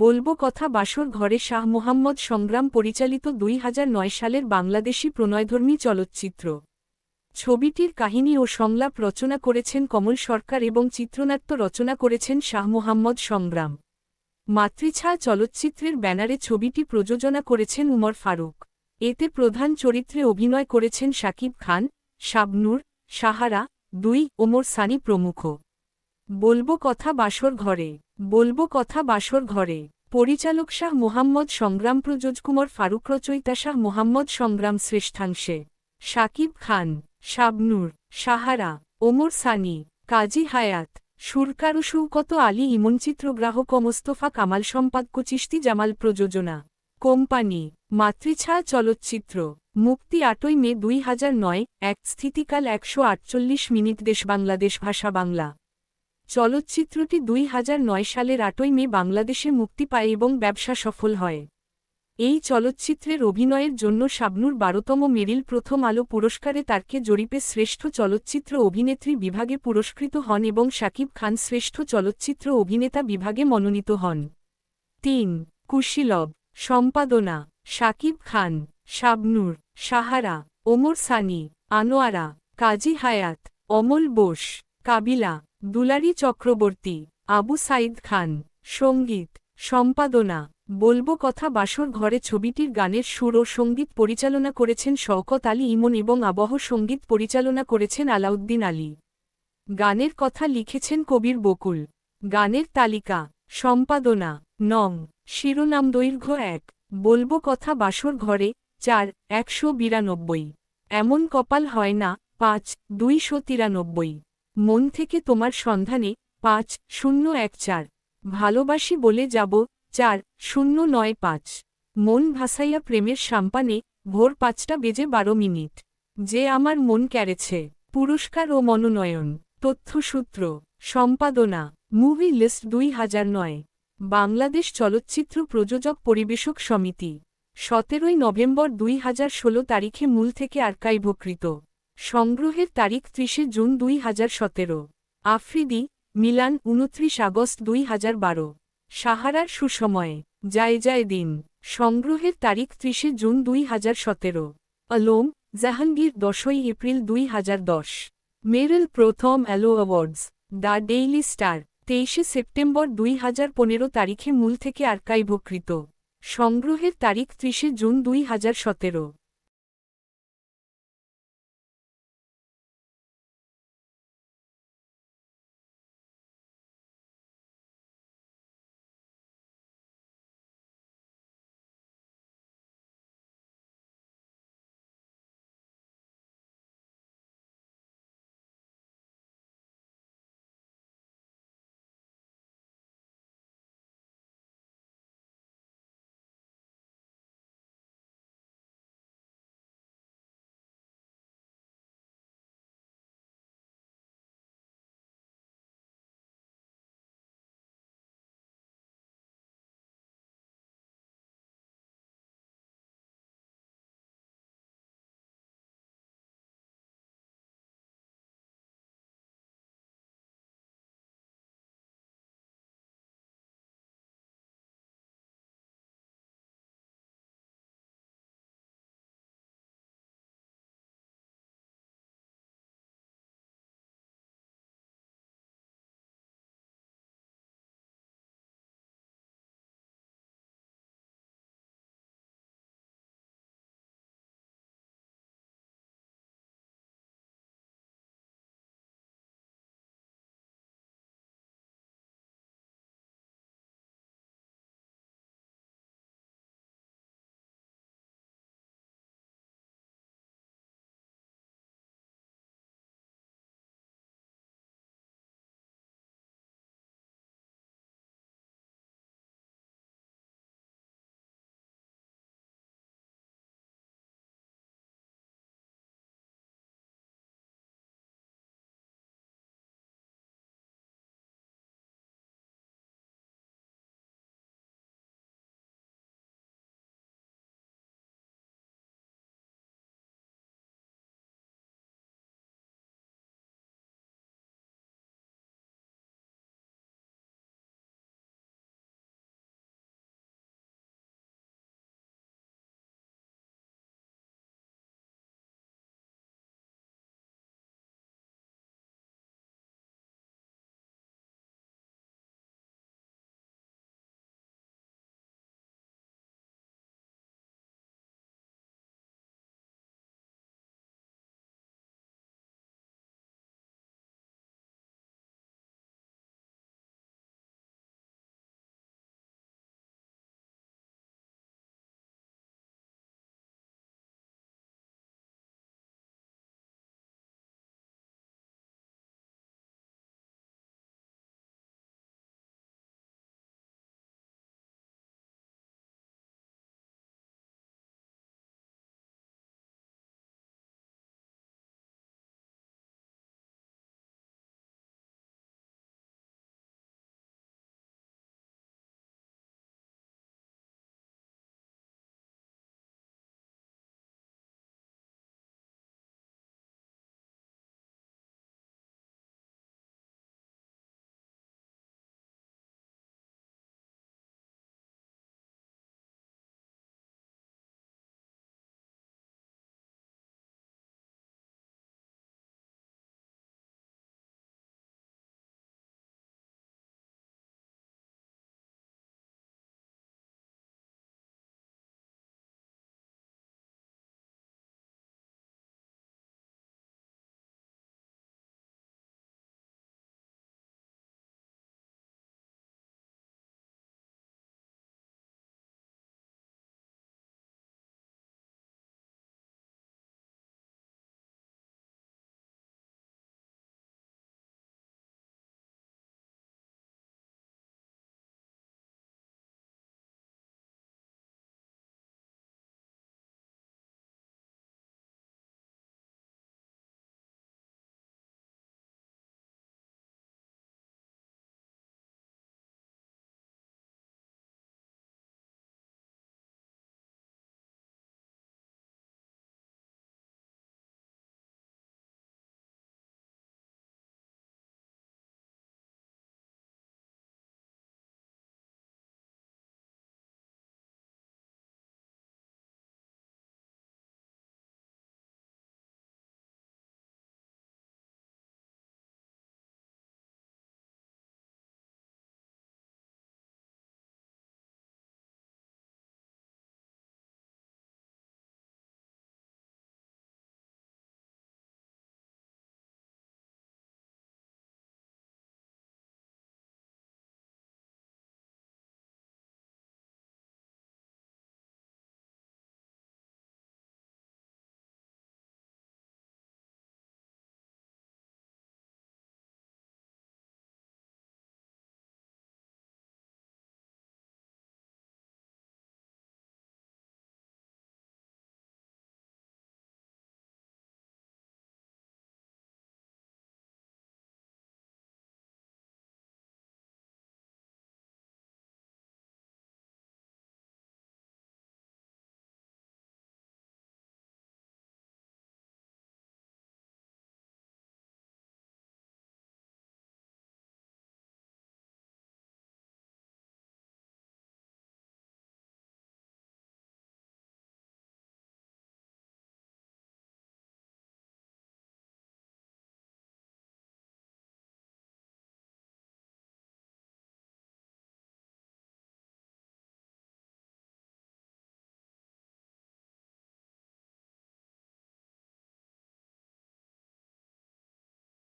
বলবো কথা বাসর ঘরে শাহ মোহাম্মদ সংগ্রাম পরিচালিত ২০০৯ সালের বাংলাদেশী প্রণয়ধর্মী চলচ্চিত্র। ছবিটির কাহিনী ও সংলাপ রচনা করেছেন কমল সরকার এবং চিত্রনাট্য রচনা করেছেন শাহ মোহাম্মদ সংগ্রাম। মাতৃছায়া চলচ্চিত্রের ব্যানারে ছবিটি প্রযোজনা করেছেন উমর ফারুক। এতে প্রধান চরিত্রে অভিনয় করেছেন শাকিব খান, শাবনূর, সাহারা, ওমর সানি প্রমুখ। বলবো কথা বাসর ঘরে। বলবো কথা বাসর ঘরে পরিচালক শাহ মোহাম্মদ সংগ্রাম, প্রযোজক উমর ফারুক, রচয়িতা শাহ মোহাম্মদ সংগ্রাম, শ্রেষ্ঠাংশে শাকিব খান, শাবনূর, সাহারা, ওমর সানি, কাজী হায়াত, সুরকার ও শৌকত আলী ইমন, চিত্রগ্রাহক ও মোস্তফা কামাল, সম্পাদক চিশতি জামাল, প্রযোজনা কোম্পানি মাতৃছায়া চলচ্চিত্র। মুক্তি ৮ই মে ২০০৯। স্থিতিকাল ১৪৮ মিনিট। দেশ বাংলাদেশ, ভাষা বাংলা। চলচ্চিত্রটি ২০০৯ সালের ৮ই মে বাংলাদেশে মুক্তি পায় এবং ব্যবসা সফল হয়। এই চলচ্চিত্রের অভিনয়ের জন্য শাবনূর ১২তম মেরিল প্রথম আলো পুরস্কারে তারকে জরিপে শ্রেষ্ঠ চলচ্চিত্র অভিনেত্রী বিভাগে পুরস্কৃত হন এবং শাকিব খান শ্রেষ্ঠ চলচ্চিত্র অভিনেতা বিভাগে মনোনীত হন। ৩. কুশীলব। সম্পাদনা শাকিব খান, শাবনূর, সাহারা, ওমর সানি, আনোয়ারা, কাজী হায়াত, অমল বোস, কাবিলা, দুলারি চক্রবর্তী, আবু সাইদ খান। সঙ্গীত সম্পাদনা বলবো কথা বাসর ঘরে ছবিটির গানের সুর ও সঙ্গীত পরিচালনা করেছেন শওকত আলী ইমন এবং আবহ সঙ্গীত পরিচালনা করেছেন আলাউদ্দিন আলী। গানের কথা লিখেছেন কবির বকুল। গানের তালিকা সম্পাদনা নং। শিরোনাম দৈর্ঘ্য ১। বলবো কথা বাসর ঘরে ৪, ১৯২। এমন কপাল হয় না ৫, ২৯৩। মন থেকে তোমার সন্ধানে ৫, ০১৪। ভালোবাসি বলে যাব ৪, ০৯৫। মন ভাসাইয়া প্রেমের সাম্পানে ভোর ৫টা বেজে ১২ মিনিট। যে আমার মন কেড়েছে। পুরস্কার ও মনোনয়ন। তথ্যসূত্র সম্পাদনা মুভি লিস্ট ২০০৯। বাংলাদেশ চলচ্চিত্র প্রযোজক পরিবেশক সমিতি। ১৭ই নভেম্বর ২০১৬ তারিখে মূল থেকে আর্কাইভকৃত। সংগ্রহের তারিখ ৩০ জুন ২০১৭। আফ্রিদি, মিলান ২৯ আগস্ট ২০১২। সাহারার সুসময়ে যায় দিন। সংগ্রহের তারিখ ৩০ জুন ২০১৭। আলম, জাহাঙ্গীর ১০ই April ২০১০। Meril Prothom Alo awards. The Daily Star ২৩ September ২০১৫ তারিখে মূল থেকে আর্কাইভকৃত। সংগ্রহের তারিখ ৩০ জুন ২০১৭।